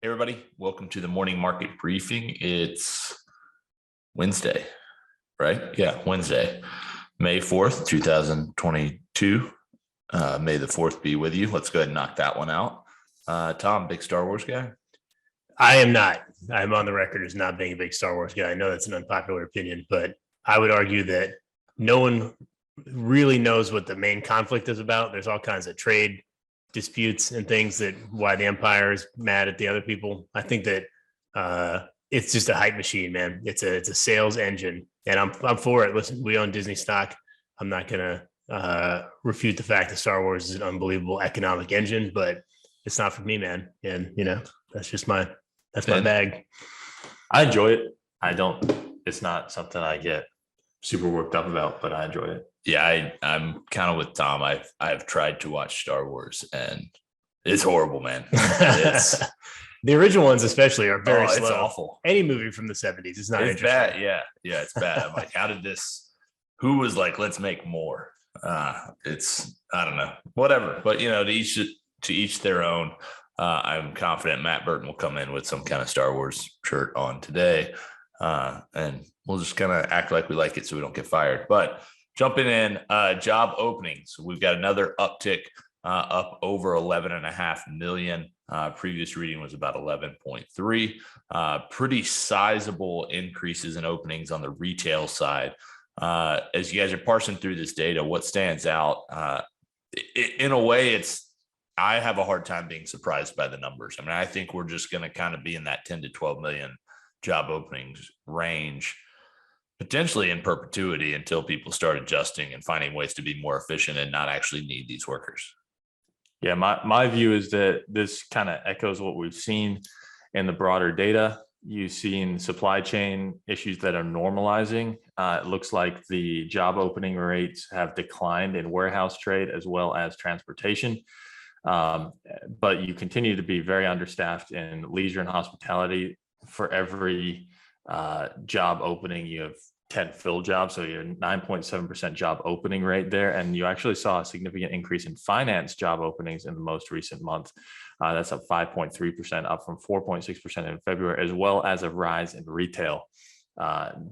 Hey everybody, welcome to the morning market briefing. It's Wednesday, right? Yeah, Wednesday, May 4th, 2022. May the 4th be with you. Let's go ahead and knock that one out. Tom, big Star Wars guy? I am not. I'm on the record as not being a big Star Wars guy. I know that's an unpopular opinion, but I would argue that no one really knows what the main conflict is about. There's all kinds of trade disputes and things that why the Empire is mad at the other people. I think that it's just a hype machine, man. It's a sales engine, and I'm for it. Listen, we own Disney stock. I'm not gonna refute the fact that Star Wars is an unbelievable economic engine, but it's not for me, man. And that's my bag. I enjoy it. It's not something I get super worked up about, but I enjoy it. Yeah, I'm kind of with Tom. I've tried to watch Star Wars and it's horrible, man. It's the original ones especially are very slow. It's awful. Any movie from the 70s is not it's interesting. Bad. Yeah, it's bad. I'm like, how did this? Who was like, let's make more? I don't know, whatever. But to each their own. I'm confident Matt Burton will come in with some kind of Star Wars shirt on today. And we'll just kind of act like we like it so we don't get fired. But jumping in, job openings. We've got another uptick up over 11.5 million. Previous reading was about 11.3. Pretty sizable increases in openings on the retail side. As you guys are parsing through this data, what stands out? In a way, I have a hard time being surprised by the numbers. I mean, I think we're just going to kind of be in that 10 to 12 million job openings range, potentially in perpetuity until people start adjusting and finding ways to be more efficient and not actually need these workers. Yeah, my view is that this kind of echoes what we've seen in the broader data. You've seen supply chain issues that are normalizing. It looks like the job opening rates have declined in warehouse trade as well as transportation. But you continue to be very understaffed in leisure and hospitality. For every job opening, you have 10 filled jobs. So you're 9.7% job opening rate there. And you actually saw a significant increase in finance job openings in the most recent month. That's up 5.3%, up from 4.6% in February, as well as a rise in retail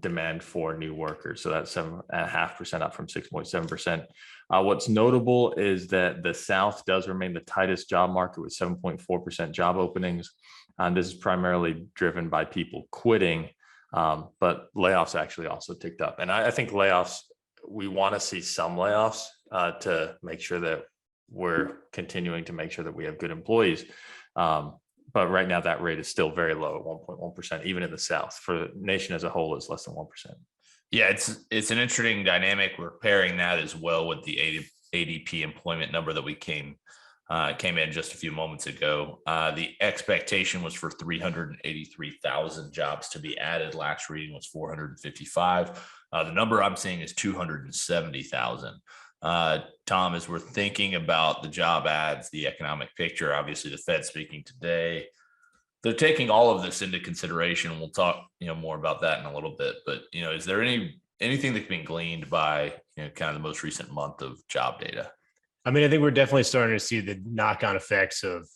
demand for new workers. So that's 7.5% up from 6.7%. What's notable is that the South does remain the tightest job market with 7.4% job openings. And this is primarily driven by people quitting, but layoffs actually also ticked up. And I think layoffs, we want to see some layoffs to make sure that we're continuing to make sure that we have good employees. But right now that rate is still very low at 1.1%, even in the South. For the nation as a whole, it's less than 1%. Yeah, it's an interesting dynamic. We're pairing that as well with the ADP employment number that we came in just a few moments ago. The expectation was for 383,000 jobs to be added. Last reading was 455. The number I'm seeing is 270,000. Tom, as we're thinking about the job ads, the economic picture, obviously the Fed speaking today, they're taking all of this into consideration. We'll talk, more about that in a little bit. But is there anything that's been gleaned by kind of the most recent month of job data? I mean, I think we're definitely starting to see the knock-on effects of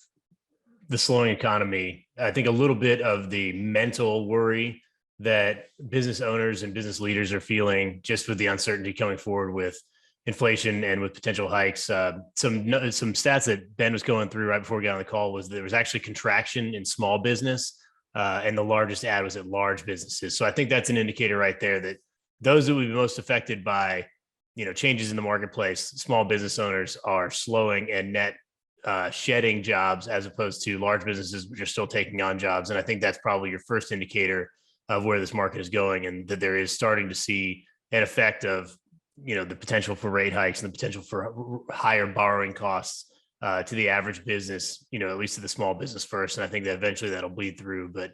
the slowing economy. I think a little bit of the mental worry that business owners and business leaders are feeling just with the uncertainty coming forward with inflation and with potential hikes. Some stats that Ben was going through right before we got on the call was there was actually contraction in small business, and the largest ad was at large businesses. So I think that's an indicator right there that those that would be most affected by changes in the marketplace, small business owners are slowing and net shedding jobs, as opposed to large businesses which are still taking on jobs. And I think that's probably your first indicator of where this market is going, and that there is starting to see an effect of the potential for rate hikes and the potential for higher borrowing costs to the average business, at least to the small business first. And I think that eventually that'll bleed through. But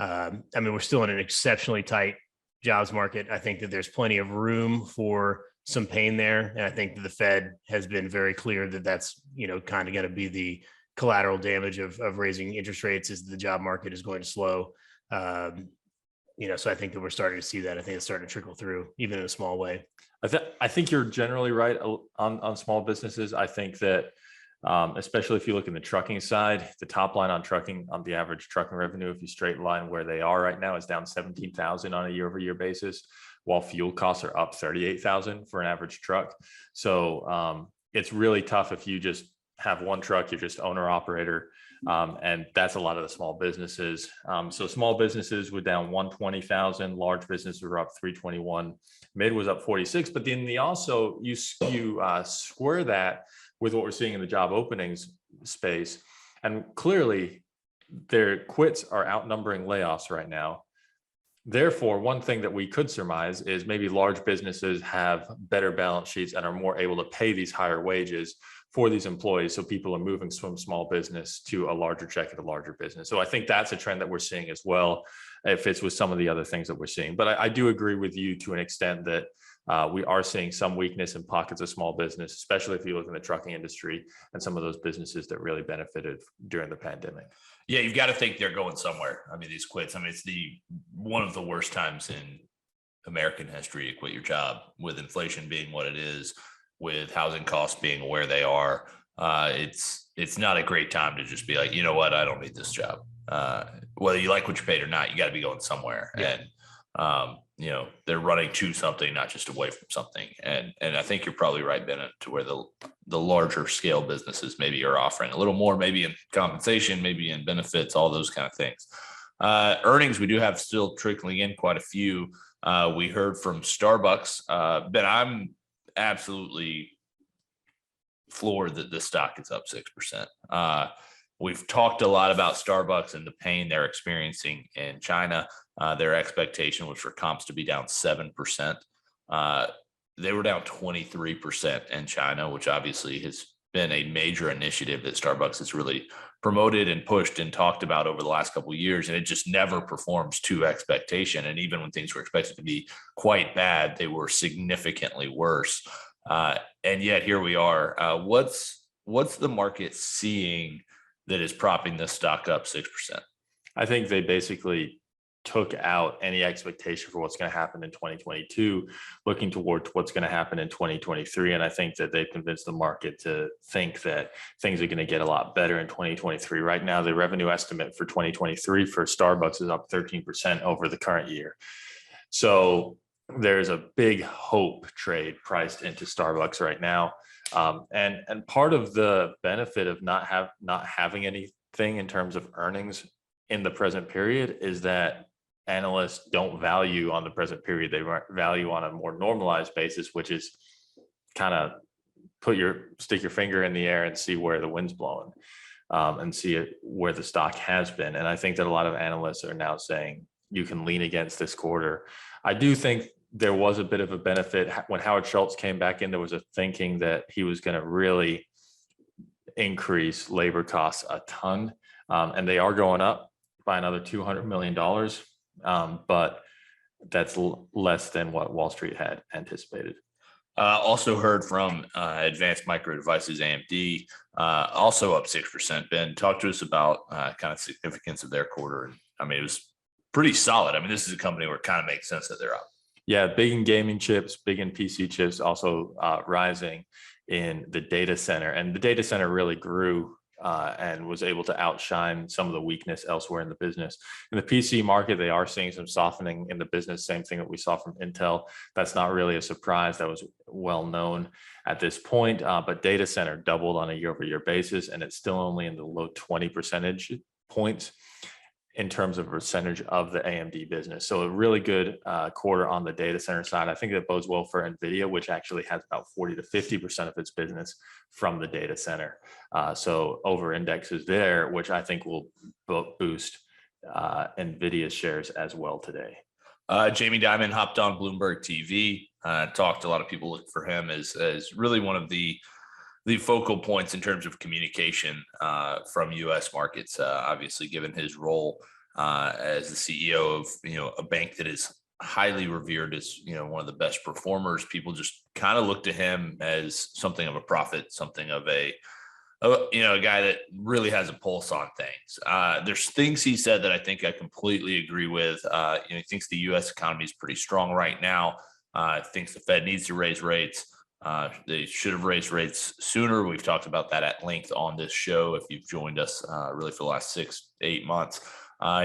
we're still in an exceptionally tight jobs market. I think that there's plenty of room for some pain there. And I think that the Fed has been very clear that that's, kind of going to be the collateral damage of raising interest rates, is the job market is going to slow. So I think that we're starting to see that. I think it's starting to trickle through, even in a small way. I think you're generally right on small businesses. I think that especially if you look in the trucking side. The top line on trucking, on the average trucking revenue, if you straight line where they are right now, is down 17,000 on a year-over-year basis, while fuel costs are up 38,000 for an average truck. So it's really tough if you just have one truck, you're just owner operator. And that's a lot of the small businesses. So small businesses were down 120,000, large businesses were up 321, mid was up 46. But then you square that with what we're seeing in the job openings space. And clearly their quits are outnumbering layoffs right now. Therefore, one thing that we could surmise is maybe large businesses have better balance sheets and are more able to pay these higher wages for these employees. So people are moving from small business to a larger check at a larger business. So I think that's a trend that we're seeing as well. It fits with some of the other things that we're seeing. But I do agree with you to an extent that we are seeing some weakness in pockets of small business, especially if you look in the trucking industry and some of those businesses that really benefited during the pandemic. Yeah, you've got to think they're going somewhere. I mean, these quits. I mean, it's one of the worst times in American history to quit your job, with inflation being what it is, with housing costs being where they are. It's not a great time to just be like, you know what, I don't need this job. Whether you like what you're paid or not, you got to be going somewhere. Yeah. And they're running to something, not just away from something. And I think you're probably right, Bennett, to where the larger scale businesses maybe are offering a little more, maybe in compensation, maybe in benefits, all those kind of things. Earnings, we do have still trickling in quite a few. We heard from Starbucks. Ben, I'm absolutely floored that the stock is up 6%. We've talked a lot about Starbucks and the pain they're experiencing in China. Their expectation was for comps to be down 7%. They were down 23% in China, which obviously has been a major initiative that Starbucks has really promoted and pushed and talked about over the last couple of years. And it just never performs to expectation. And even when things were expected to be quite bad, they were significantly worse. And yet here we are. What's the market seeing that is propping this stock up 6%? I think they basically took out any expectation for what's going to happen in 2022, looking towards what's going to happen in 2023. And I think that they've convinced the market to think that things are going to get a lot better in 2023. Right now, the revenue estimate for 2023 for Starbucks is up 13% over the current year. So there's a big hope trade priced into Starbucks right now. And part of the benefit of not having anything in terms of earnings in the present period is that analysts don't value on the present period. They value on a more normalized basis, which is kind of stick your finger in the air and see where the wind's blowing, and see where the stock has been. And I think that a lot of analysts are now saying you can lean against this quarter. I do think there was a bit of a benefit when Howard Schultz came back in. There was a thinking that he was going to really increase labor costs a ton, and they are going up by another $200 million. But that's less than what Wall Street had anticipated. Also heard from Advanced Micro Devices, AMD, also up 6%. Ben, talk to us about kind of significance of their quarter. And I mean, it was pretty solid. I mean, this is a company where it kind of makes sense that they're up. Yeah, big in gaming chips, big in PC chips, also rising in the data center. And the data center really grew and was able to outshine some of the weakness elsewhere in the business. In the PC market, they are seeing some softening in the business, same thing that we saw from Intel. That's not really a surprise. That was well known at this point, but data center doubled on a year-over-year basis, and it's still only in the low 20 percentage points in terms of percentage of the AMD business. So a really good quarter on the data center side. I think that bodes well for NVIDIA, which actually has about 40 to 50% of its business from the data center. So over indexes there, which I think will boost NVIDIA's shares as well today. Jamie Dimon hopped on Bloomberg TV, talked. A lot of people look for him as really one of the focal points in terms of communication from U.S. markets, obviously given his role as the CEO of a bank that is highly revered as one of the best performers. People just kind of look to him as something of a prophet, something of a guy that really has a pulse on things. There's things he said that I think I completely agree with. He thinks the U.S. economy is pretty strong right now. Thinks the Fed needs to raise rates. They should have raised rates sooner. We've talked about that at length on this show. If you've joined us really for the last 6 to 8 months,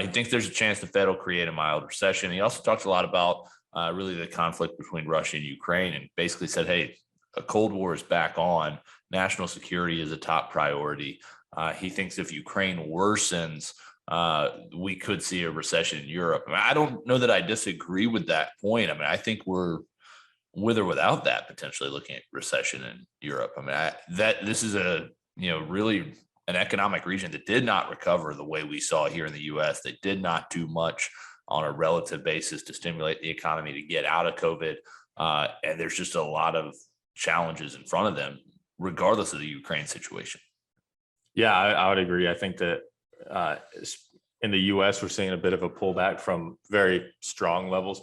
he thinks there's a chance the Fed will create a mild recession. He also talks a lot about really the conflict between Russia and Ukraine, and basically said, hey, a Cold War is back on. National security is a top priority. He thinks if Ukraine worsens, we could see a recession in Europe. I mean, I don't know that I disagree with that point. I mean, I think we're with or without that potentially looking at recession in Europe. I mean, this is a really an economic region that did not recover the way we saw here in the U.S. They did not do much on a relative basis to stimulate the economy to get out of COVID, and there's just a lot of challenges in front of them, regardless of the Ukraine situation. Yeah, I would agree. I think that in the U.S., we're seeing a bit of a pullback from very strong levels.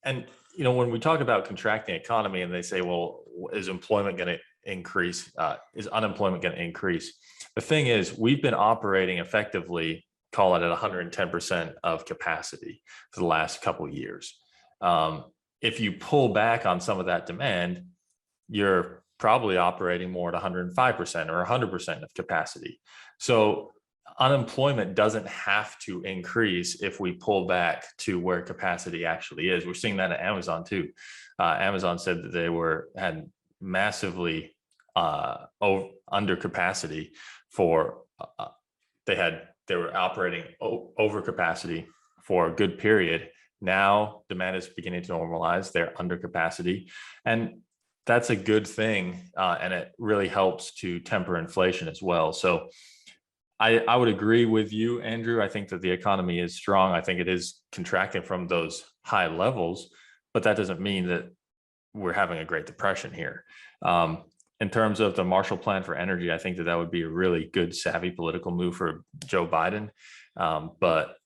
And, when we talk about contracting economy and they say, well, is employment going to increase? Is unemployment going to increase? The thing is, we've been operating effectively, call it at 110% of capacity for the last couple of years. If you pull back on some of that demand, you're probably operating more at 105% or 100% of capacity. So unemployment doesn't have to increase if we pull back to where capacity actually is. We're seeing that at Amazon too. Amazon said that they had massively under capacity for they were operating over capacity for a good period. Now demand is beginning to normalize. They're under capacity, and that's a good thing, and it really helps to temper inflation as well. So I would agree with you, Andrew. I think that the economy is strong. I think it is contracting from those high levels, but that doesn't mean that we're having a Great Depression here. In terms of the Marshall Plan for energy, I think that would be a really good, savvy political move for Joe Biden, but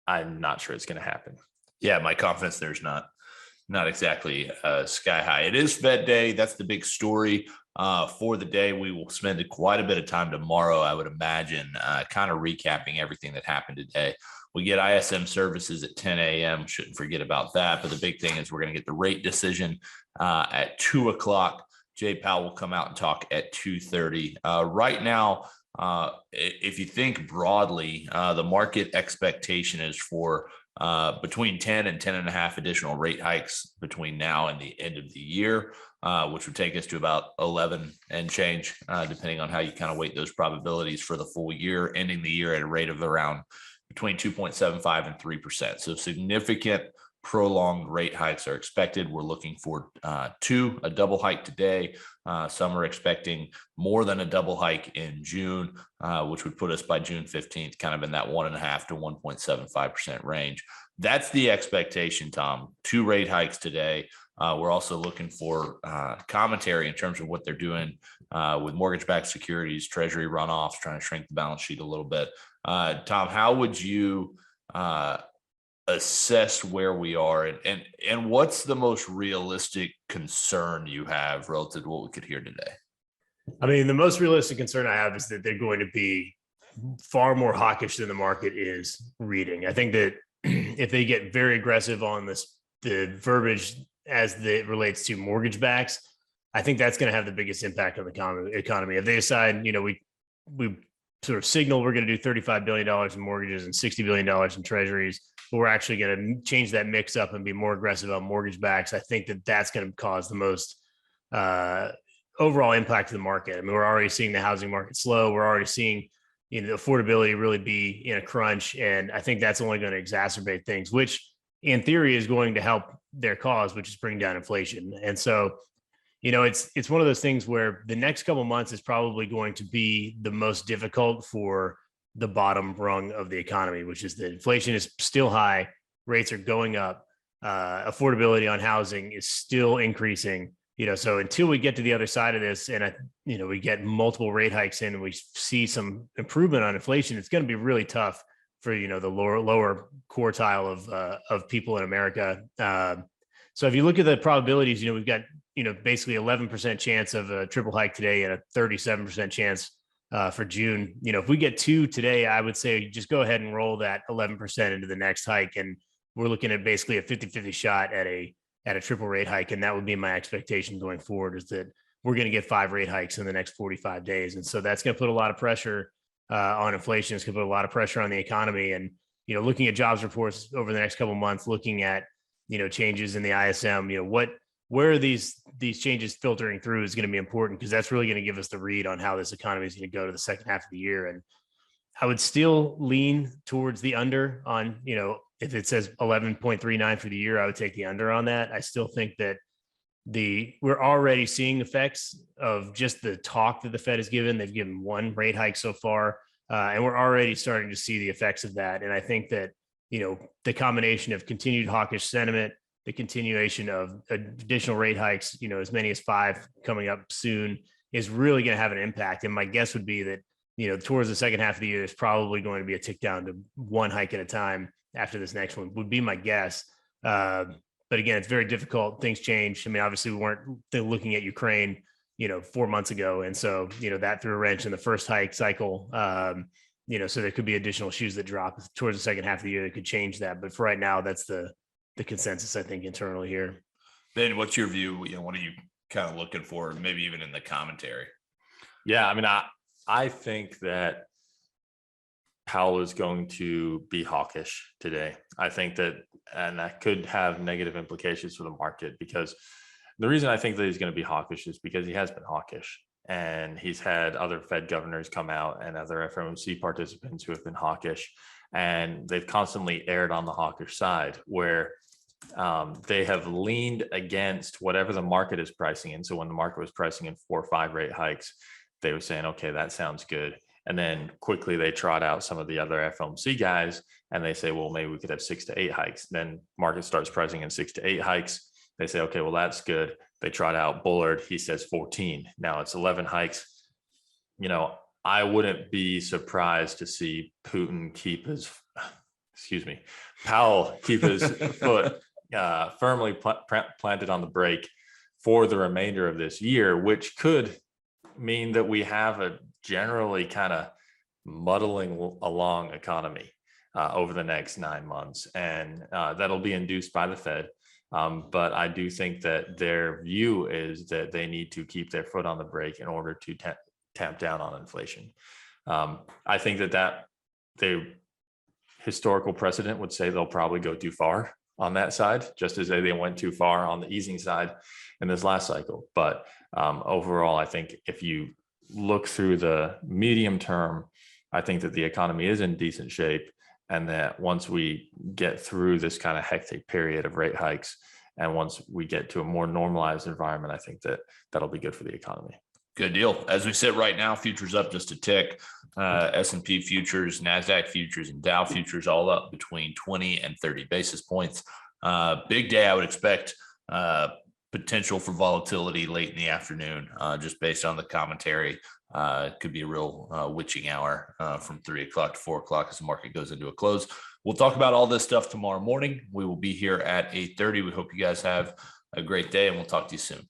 I'm not sure it's going to happen. Yeah, my confidence there's not exactly sky high. It is Fed Day. That's the big story for the day. We will spend quite a bit of time tomorrow, I would imagine, kind of recapping everything that happened today. We get ISM services at 10 a.m. Shouldn't forget about that. But the big thing is we're going to get the rate decision at 2 o'clock. Jay Powell will come out and talk at 2:30. Right now, if you think broadly, the market expectation is for between 10 and 10 and a half additional rate hikes between now and the end of the year, which would take us to about 11 and change, depending on how you kind of weight those probabilities for the full year, ending the year at a rate of around between 2.75 and 3%. So significant prolonged rate hikes are expected. We're looking for a double hike today. Some are expecting more than a double hike in June, which would put us by June 15th, kind of in that 1.5 to 1.75% range. That's the expectation, Tom. 2 rate hikes today. We're also looking for commentary in terms of what they're doing with mortgage-backed securities, treasury runoffs, trying to shrink the balance sheet a little bit. Tom, how would you assess where we are, and what's the most realistic concern you have relative to what we could hear today? I mean, the most realistic concern I have is that they're going to be far more hawkish than the market is reading. I think that if they get very aggressive on the verbiage as it relates to mortgage backs, I think that's going to have the biggest impact on the economy. If they decide, we sort of signal we're going to do $35 billion in mortgages and $60 billion in treasuries, but we're actually going to change that mix up and be more aggressive on mortgage backs, I think that that's going to cause the most overall impact to the market. I mean, we're already seeing the housing market slow. We're already seeing affordability really be in a crunch. And I think that's only going to exacerbate things, which in theory is going to help their cause, which is bring down inflation. And so, it's one of those things where the next couple of months is probably going to be the most difficult for the bottom rung of the economy, which is that inflation is still high, rates are going up, affordability on housing is still increasing. So until we get to the other side of this and, we get multiple rate hikes in and we see some improvement on inflation, it's going to be really tough for, the lower quartile of people in America. So if you look at the probabilities, we've got, basically 11% chance of a triple hike today and a 37% chance for June. If we get 2 today, I would say just go ahead and roll that 11% into the next hike. And we're looking at basically a 50-50 shot at a at a triple rate hike. And that would be my expectation going forward, is that we're going to get 5 rate hikes in the next 45 days. And so that's going to put a lot of pressure on inflation. It's going to put a lot of pressure on the economy. And, looking at jobs reports over the next couple of months, looking at, changes in the ISM, where are these changes filtering through is going to be important, because that's really going to give us the read on how this economy is going to go to the second half of the year. And I would still lean towards the under on, if it says 11.39 for the year, I would take the under on that. I still think that we're already seeing effects of just the talk that the Fed has given. They've given 1 rate hike so far, and we're already starting to see the effects of that. And I think that, the combination of continued hawkish sentiment, the continuation of additional rate hikes, as many as 5 coming up soon, is really going to have an impact. And my guess would be that, towards the second half of the year, there's probably going to be a tick down to 1 hike at a time after this next one, would be my guess. But again, it's very difficult. Things change. I mean, obviously we weren't looking at Ukraine, 4 months ago. And so, that threw a wrench in the first hike cycle. So there could be additional shoes that drop towards the second half of the year that could change that. But for right now, that's the consensus, I think, internally here. Ben, what's your view? What are you kind of looking for, maybe even in the commentary? Yeah, I mean, I think that Powell is going to be hawkish today. I think that, and that could have negative implications for the market, because the reason I think that he's going to be hawkish is because he has been hawkish, and he's had other Fed governors come out and other FOMC participants who have been hawkish, and they've constantly erred on the hawkish side, where they have leaned against whatever the market is pricing in. So when the market was pricing in 4 or 5 rate hikes, they were saying, okay, that sounds good. And then quickly they trot out some of the other FOMC guys and they say, well, maybe we could have 6 to 8 hikes. Then market starts pricing in 6 to 8 hikes. They say, okay, well, that's good. They trot out Bullard. He says 14. Now it's 11 hikes. I wouldn't be surprised to see Powell keep his foot firmly planted on the brake for the remainder of this year, which could mean that we have a generally kind of muddling along economy over the next 9 months. And that'll be induced by the Fed. But I do think that their view is that they need to keep their foot on the brake in order to tamp down on inflation. I think that the historical precedent would say they'll probably go too far on that side, just as they went too far on the easing side in this last cycle. But overall, I think if you look through the medium term, I think that the economy is in decent shape, and that once we get through this kind of hectic period of rate hikes, and once we get to a more normalized environment, I think that that'll be good for the economy. Good deal. As we sit right now, futures up just a tick. S&P futures, NASDAQ futures, and Dow futures all up between 20 and 30 basis points. Big day, I would expect potential for volatility late in the afternoon, just based on the commentary. It could be a real witching hour from 3 o'clock to 4 o'clock as the market goes into a close. We'll talk about all this stuff tomorrow morning. We will be here at 8:30. We hope you guys have a great day, and we'll talk to you soon.